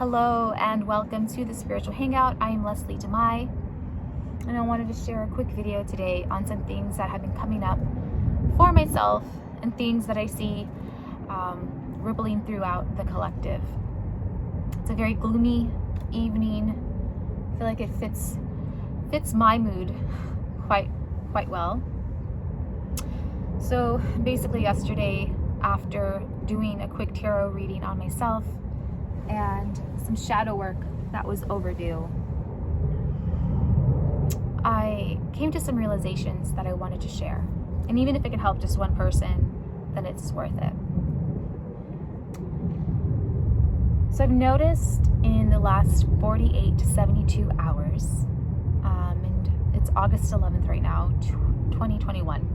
Hello and welcome to the Spiritual Hangout. I am Leslie Demai, and I wanted to share a quick video today on some things that have been coming up for myself and things that I see rippling throughout the collective. It's a very gloomy evening. I feel like it fits my mood quite well. So basically yesterday, after doing a quick tarot reading on myself and some shadow work that was overdue, I came to some realizations that I wanted to share. And even if it can help just one person, then it's worth it. So I've noticed in the last 48 to 72 hours, and it's August 11th right now, 2021,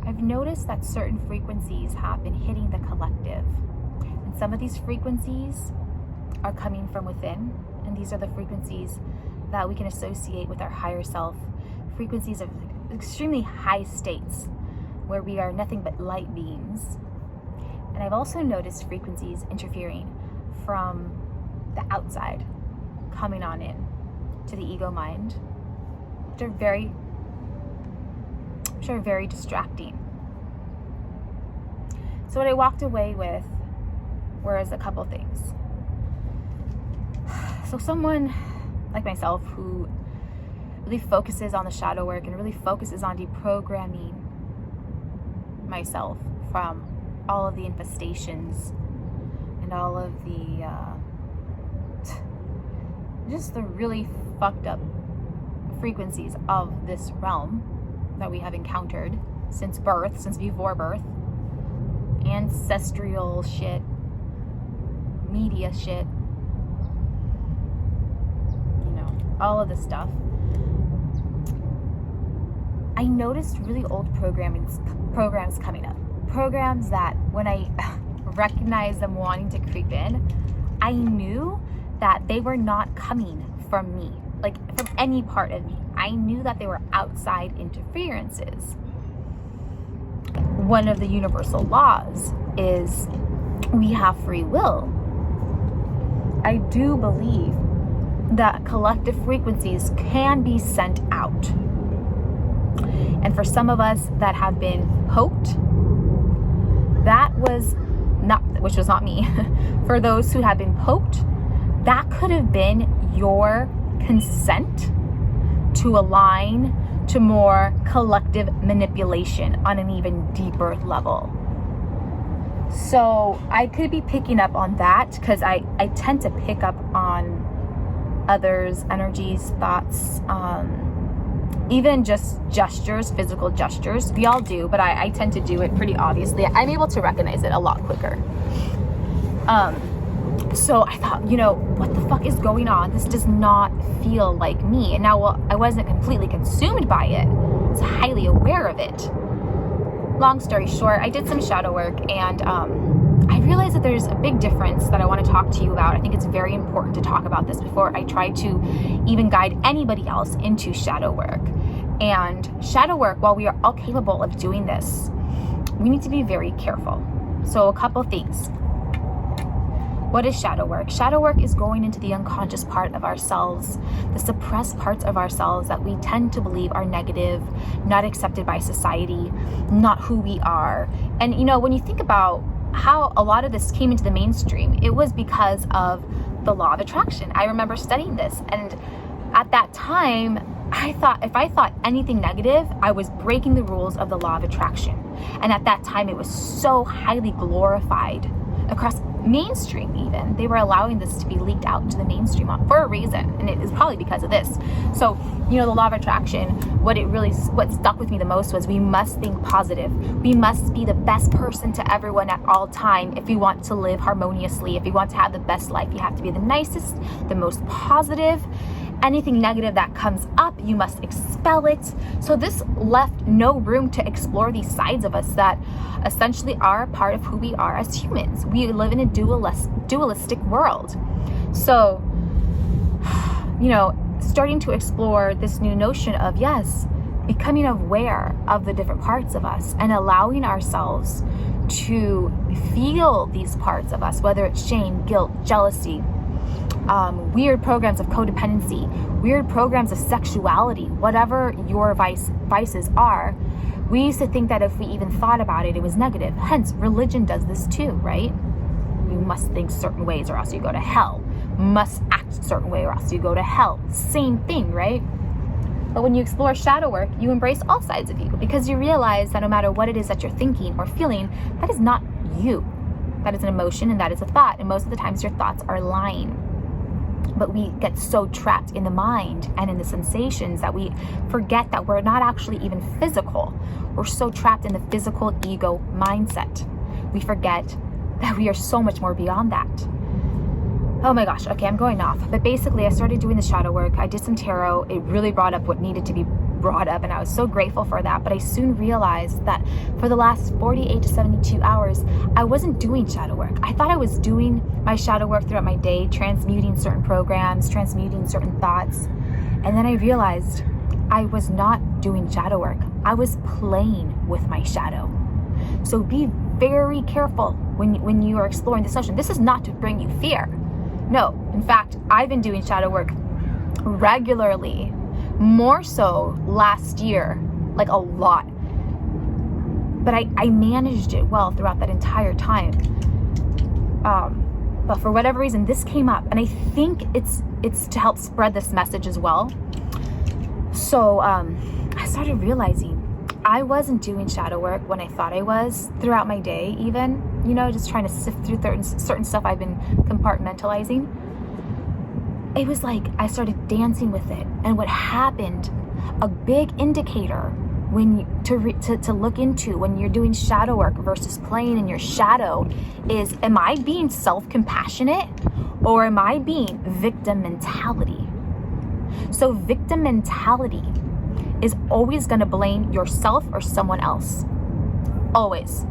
I've noticed that certain frequencies have been hitting the collective. And some of these frequencies are coming from within, and these are the frequencies that we can associate with our higher self, frequencies of extremely high states where we are nothing but light beings. And I've also noticed frequencies interfering from the outside, coming on in to the ego mind, which are very distracting. So what I walked away with was a couple things. So someone like myself who really focuses on the shadow work and really focuses on deprogramming myself from all of the infestations and all of the just the really fucked up frequencies of this realm that we have encountered since birth, since before birth, ancestral shit, media shit, all of this stuff. I noticed really old programs coming up. Programs that when I recognized them wanting to creep in, I knew that they were not coming from me, like from any part of me. I knew that they were outside interferences. One of the universal laws is we have free will. I do believe that collective frequencies can be sent out. And for some of us that have been poked, which was not me. For those who have been poked, that could have been your consent to align to more collective manipulation on an even deeper level. So I could be picking up on that because I tend to pick up on others' energies, thoughts, even just gestures, physical gestures. We all do, but I tend to do it pretty obviously. I'm able to recognize it a lot quicker. So I thought, what the fuck is going on? This does not feel like me. And now, I wasn't completely consumed by it. I was highly aware of it. Long story short, I did some shadow work, and I realized that there's a big difference that I want to talk to you about. I think it's very important to talk about this before I try to even guide anybody else into shadow work. And shadow work, while we are all capable of doing this, we need to be very careful. So a couple things. What is shadow work? Shadow work is going into the unconscious part of ourselves, the suppressed parts of ourselves that we tend to believe are negative, not accepted by society, not who we are. And when you think about how a lot of this came into the mainstream, it was because of the law of attraction. I remember studying this, and at that time, I thought if I thought anything negative, I was breaking the rules of the law of attraction. And at that time, it was so highly glorified across mainstream. Even they were allowing this to be leaked out into the mainstream for a reason, and it is probably because of this. So the law of attraction, what stuck with me the most was we must think positive. We must be the best person to everyone at all time if we want to live harmoniously. If we want to have the best life, you have to be the nicest, the most positive. Anything negative that comes up, you must expel it. So this left no room to explore these sides of us that essentially are a part of who we are as humans. We live in a dualistic world. So, starting to explore this new notion of, yes, becoming aware of the different parts of us and allowing ourselves to feel these parts of us, whether it's shame, guilt, jealousy, weird programs of codependency, weird programs of sexuality, whatever your vices are. We used to think that if we even thought about it, it was negative. Hence, religion does this too, right? You must think certain ways or else you go to hell. Must act a certain way or else you go to hell. Same thing, right? But when you explore shadow work, you embrace all sides of you, because you realize that no matter what it is that you're thinking or feeling, that is not you. That is an emotion and that is a thought. And most of the times your thoughts are lying. But we get so trapped in the mind and in the sensations that we forget that we're not actually even physical. We're so trapped in the physical ego mindset. We forget that we are so much more beyond that. Oh my gosh, okay, I'm going off. But basically, I started doing the shadow work. I did some tarot. It really brought up what needed to be brought up, and I was so grateful for that. But I soon realized that for the last 48 to 72 hours, I wasn't doing shadow work. I thought I was doing my shadow work throughout my day, transmuting certain programs, transmuting certain thoughts. And then I realized I was not doing shadow work. I was playing with my shadow. So be very careful when you are exploring this notion. This is not to bring you fear. No, in fact, I've been doing shadow work regularly, more so last year, like a lot. But I managed it well throughout that entire time. But for whatever reason, this came up, and I think it's to help spread this message as well. So I started realizing I wasn't doing shadow work when I thought I was throughout my day, even, just trying to sift through certain stuff I've been compartmentalizing. It was like I started dancing with it. And what happened, a big indicator to look into when you're doing shadow work versus playing in your shadow is, am I being self-compassionate or am I being victim mentality? So victim mentality is always going to blame yourself or someone else. Always.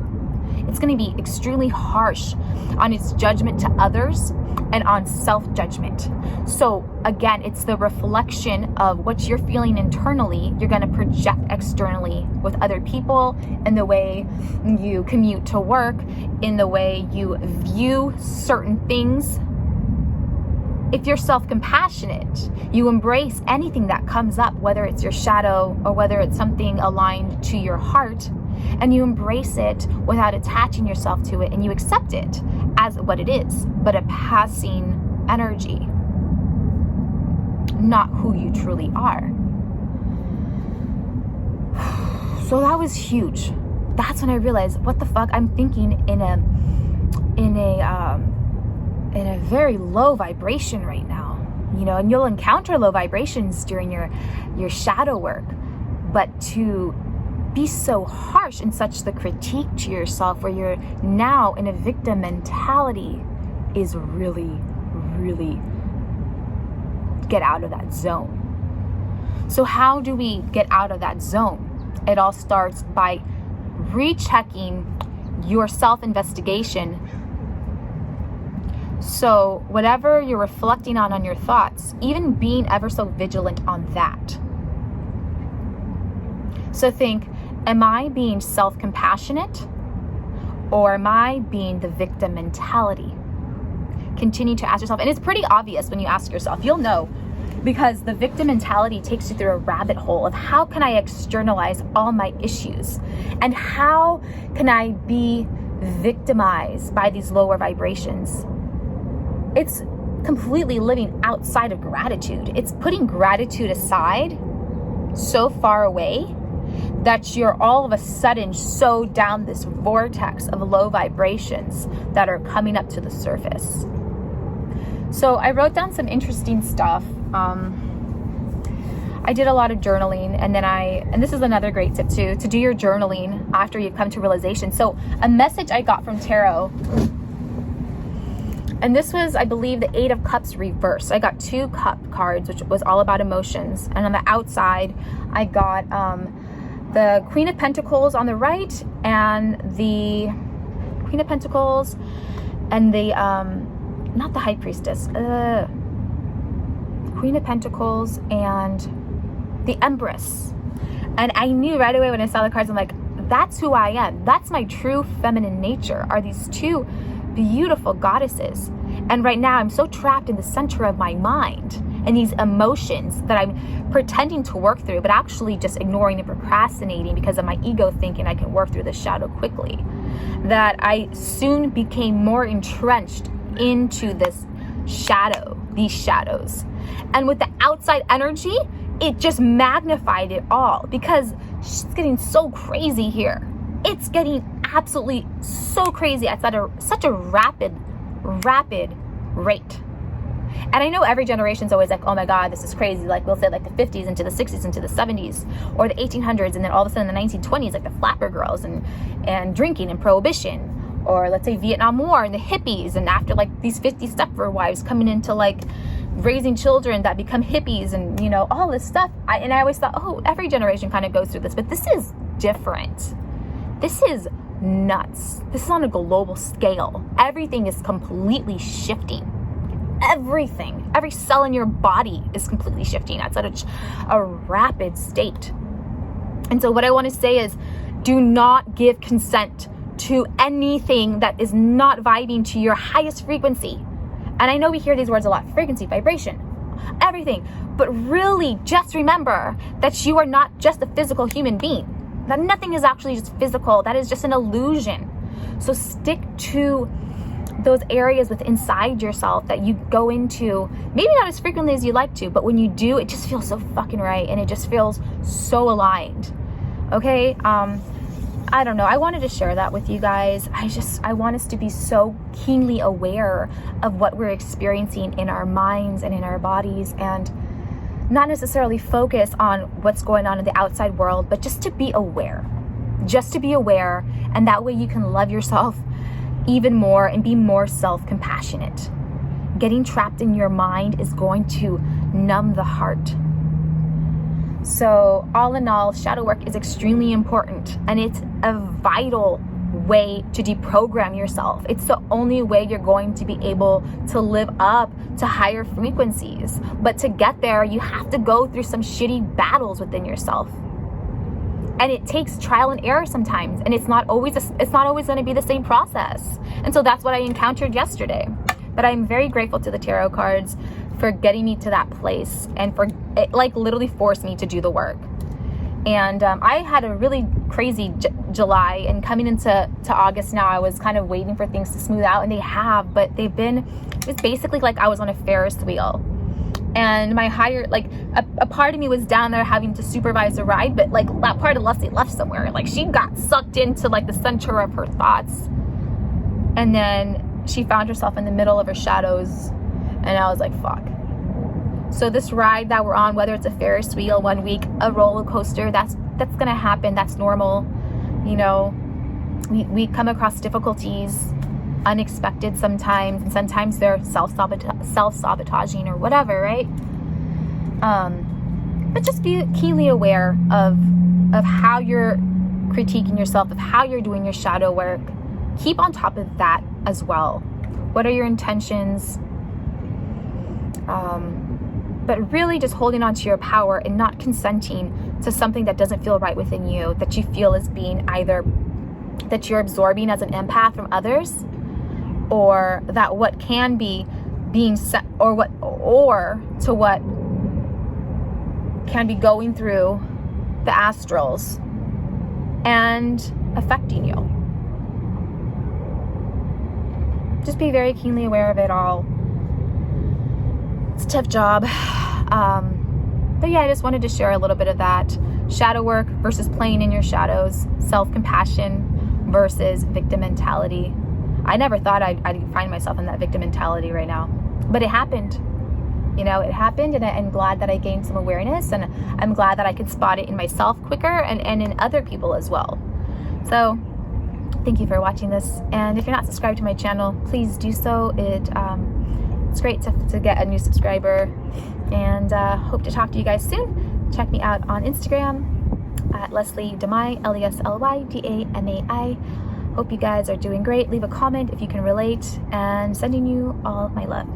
It's going to be extremely harsh on its judgment to others and on self-judgment. So again, it's the reflection of what you're feeling internally, you're going to project externally with other people, in the way you commute to work, in the way you view certain things. If you're self-compassionate, you embrace anything that comes up, whether it's your shadow or whether it's something aligned to your heart, and you embrace it without attaching yourself to it, and you accept it as what it is, but a passing energy, not who you truly are. So that was huge. That's when I realized, what the fuck, I'm thinking in a very low vibration right now, and you'll encounter low vibrations during your shadow work, but to be so harsh and such the critique to yourself where you're now in a victim mentality is really, really get out of that zone. So how do we get out of that zone? It all starts by rechecking your self-investigation. So whatever you're reflecting on your thoughts, even being ever so vigilant on that. So think, am I being self-compassionate or am I being the victim mentality? Continue to ask yourself, and it's pretty obvious when you ask yourself, you'll know, because the victim mentality takes you through a rabbit hole of how can I externalize all my issues and how can I be victimized by these lower vibrations. It's completely living outside of gratitude. It's putting gratitude aside so far away that you're all of a sudden so down this vortex of low vibrations that are coming up to the surface. So I wrote down some interesting stuff. I did a lot of journaling, and this is another great tip too, to do your journaling after you come to realization. So a message I got from tarot, and this was, I believe, the 8 of Cups reversed. I got 2 cup cards, which was all about emotions. And on the outside, I got the Queen of Pentacles on the right, and the Queen of Pentacles, and the, not the High Priestess, Queen of Pentacles, and the Empress. And I knew right away when I saw the cards, I'm like, that's who I am. That's my true feminine nature, are these 2 beautiful goddesses. And right now I'm so trapped in the center of my mind and these emotions that I'm pretending to work through, but actually just ignoring and procrastinating because of my ego thinking I can work through this shadow quickly, that I soon became more entrenched into this shadow, these shadows. And with the outside energy, it just magnified it all because it's getting so crazy here. It's getting absolutely so crazy at such a rapid rate. And I know every generation's always like, oh my God, this is crazy. Like we'll say like the 50s into the 60s into the 70s, or the 1800s, and then all of a sudden the 1920s, like the flapper girls and drinking and prohibition, or let's say Vietnam War and the hippies, and after like these 50 stepford wives coming into like raising children that become hippies, and you know, all this stuff. I always thought, oh, every generation kind of goes through this, but this is different. This is nuts. This is on a global scale. Everything is completely shifting. Everything, every cell in your body is completely shifting at such a rapid state. And so what I want to say is, do not give consent to anything that is not vibing to your highest frequency. And I know we hear these words a lot: frequency, vibration, everything. But really just remember that you are not just a physical human being. That nothing is actually just physical. That is just an illusion. So stick to those areas with inside yourself that you go into, maybe not as frequently as you like to, but when you do, it just feels so fucking right, and it just feels so aligned. Okay, I don't know, I wanted to share that with you guys. I want us to be so keenly aware of what we're experiencing in our minds and in our bodies, and not necessarily focus on what's going on in the outside world, but just to be aware, and that way you can love yourself even more and be more self-compassionate. Getting trapped in your mind is going to numb the heart. So all in all, shadow work is extremely important, and it's a vital way to deprogram yourself. It's the only way you're going to be able to live up to higher frequencies. But to get there, you have to go through some shitty battles within yourself. And it takes trial and error sometimes, and it's not always going to be the same process. And so that's what I encountered yesterday. But I'm very grateful to the tarot cards for getting me to that place, and for it like literally forced me to do the work. And I had a really crazy July, and coming into August now, I was kind of waiting for things to smooth out, and they have, but it's basically like I was on a Ferris wheel. And my higher, like a part of me was down there having to supervise the ride, but like that part of Leslie left somewhere. Like she got sucked into like the center of her thoughts. And then she found herself in the middle of her shadows. And I was like, fuck. So this ride that we're on, whether it's a Ferris wheel 1 week, a roller coaster, that's going to happen. That's normal. You know, we come across difficulties, unexpected sometimes, and sometimes they're self-sabotaging or whatever, right? But just be keenly aware of how you're critiquing yourself, of how you're doing your shadow work. Keep on top of that as well. What are your intentions? But really just holding on to your power and not consenting to something that doesn't feel right within you, that you feel is being either that you're absorbing as an empath from others, or that what can be being set, or to what can be going through the astrals and affecting you. Just be very keenly aware of it all. It's a tough job. But yeah, I just wanted to share a little bit of that. Shadow work versus playing in your shadows. Self-compassion versus victim mentality. I never thought I'd find myself in that victim mentality right now. But it happened. You know, it happened, and I'm glad that I gained some awareness, and I'm glad that I could spot it in myself quicker and in other people as well. So thank you for watching this. And if you're not subscribed to my channel, please do so. It's great to get a new subscriber, and hope to talk to you guys soon. Check me out on Instagram at Leslie Damai, LESLYDAMAI. Hope you guys are doing great. Leave a comment if you can relate, and sending you all my love.